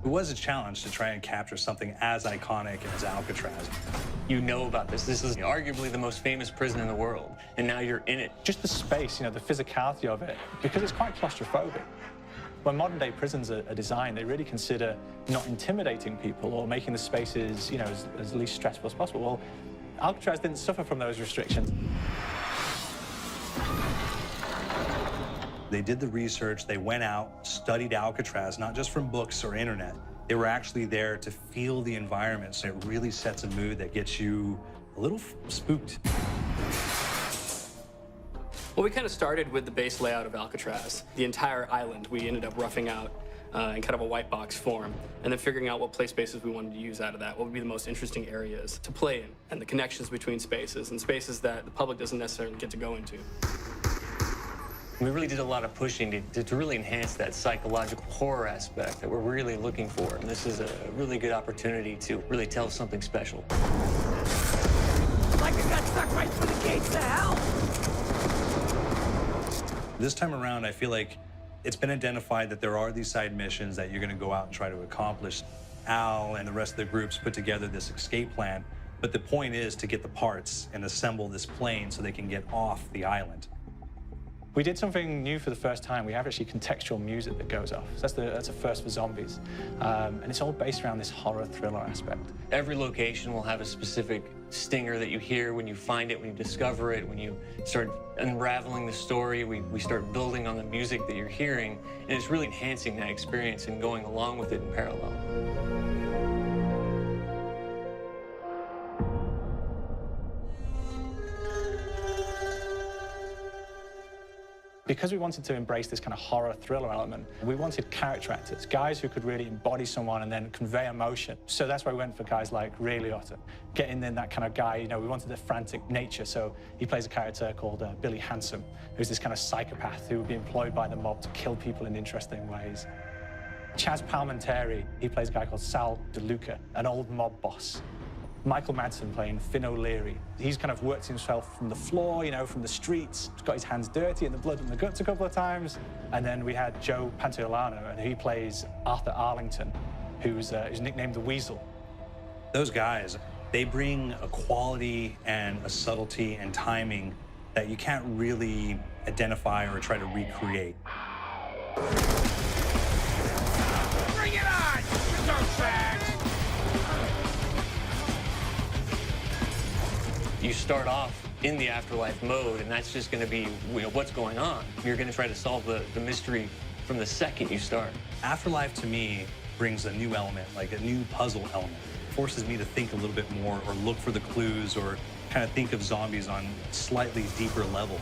It was a challenge to try and capture something as iconic as Alcatraz. You know about this. This is arguably the most famous prison in the world, and now you're in it. Just the space, the physicality of it, because it's quite claustrophobic. When modern-day prisons are designed, they really consider not intimidating people or making the spaces, as least stressful as possible. Well, Alcatraz didn't suffer from those restrictions. They did the research, they went out, studied Alcatraz, not just from books or internet. They were actually there to feel the environment, so it really sets a mood that gets you a little spooked. Well, we kind of started with the base layout of Alcatraz. The entire island we ended up roughing out in kind of a white box form, and then figuring out what play spaces we wanted to use out of that, what would be the most interesting areas to play in, and the connections between spaces, and spaces that the public doesn't necessarily get to go into. We really did a lot of pushing to really enhance that psychological horror aspect that we're really looking for. And this is a really good opportunity to really tell something special. Like I got stuck right through the gates of hell! This time around, I feel like it's been identified that there are these side missions that you're going to go out and try to accomplish. Al and the rest of the groups put together this escape plan, but the point is to get the parts and assemble this plane so they can get off the island. We did something new for the first time. We have actually contextual music that goes off. So that's a first for zombies. And it's all based around this horror thriller aspect. Every location will have a specific stinger that you hear when you find it, when you discover it, when you start unraveling the story. We start building on the music that you're hearing, and it's really enhancing that experience and going along with it in parallel. Because we wanted to embrace this kind of horror thriller element, we wanted character actors, guys who could really embody someone and then convey emotion. So that's why we went for guys like Ray Liotta, getting in that kind of guy, we wanted a frantic nature. So he plays a character called Billy Handsome, who's this kind of psychopath who would be employed by the mob to kill people in interesting ways. Chaz Palminteri, he plays a guy called Sal DeLuca, an old mob boss. Michael Madsen playing Finn O'Leary. He's kind of worked himself from the floor, from the streets. He's got his hands dirty in the blood and the guts a couple of times. And then we had Joe Pantoliano, and he plays Arthur Arlington, who's nicknamed the Weasel. Those guys, they bring a quality and a subtlety and timing that you can't really identify or try to recreate. Bring it on, you dirtbags! You start off in the afterlife mode, and that's just going to be what's going on. You're going to try to solve the mystery from the second you start. Afterlife, to me, brings a new element, like a new puzzle element. It forces me to think a little bit more or look for the clues or kind of think of zombies on a slightly deeper level.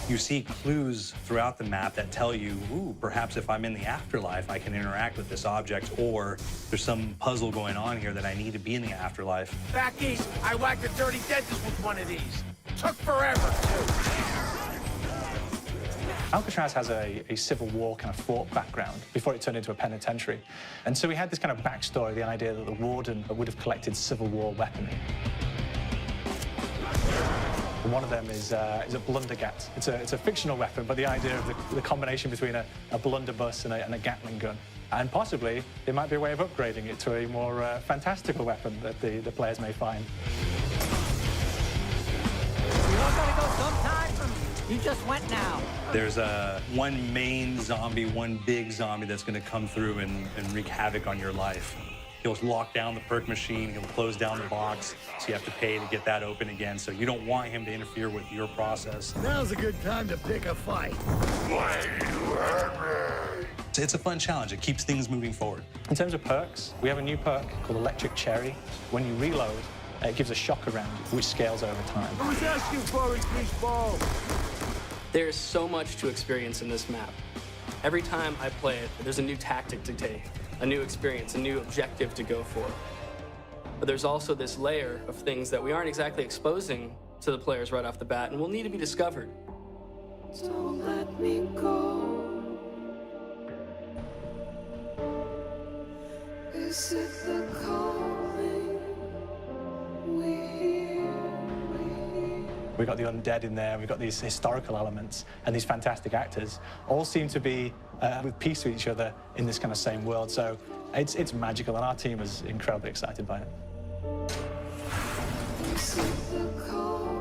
You see clues throughout the map that tell you, ooh, perhaps if I'm in the afterlife, I can interact with this object, or there's some puzzle going on here that I need to be in the afterlife. Back east, I whacked a dirty dentist with one of these. Took forever, too. Alcatraz has a Civil War kind of fort background before it turned into a penitentiary. And so we had this kind of backstory, the idea that the warden would have collected Civil War weaponry. One of them is a Blundergat. It's a fictional weapon, but the idea of the combination between a blunderbuss and a Gatling gun. And possibly, there might be a way of upgrading it to a more fantastical weapon that the players may find. You all gotta go sometime? You just went now. There's one main zombie, one big zombie that's going to come through and wreak havoc on your life. He'll lock down the perk machine, he'll close down the box, so you have to pay to get that open again. So you don't want him to interfere with your process. Now's a good time to pick a fight. It's a fun challenge. It keeps things moving forward. In terms of perks, we have a new perk called Electric Cherry. When you reload, it gives a shock around, which scales over time. Who's asking for it, greaseball? There's so much to experience in this map. Every time I play it, there's a new tactic to take, a new experience, a new objective to go for. But there's also this layer of things that we aren't exactly exposing to the players right off the bat and will need to be discovered. Don't let me go. Is it the calling we hear? We've got the undead in there, we've got these historical elements, and these fantastic actors all seem to be with peace with each other in this kind of same world. So it's magical, and our team is incredibly excited by it. This is the call.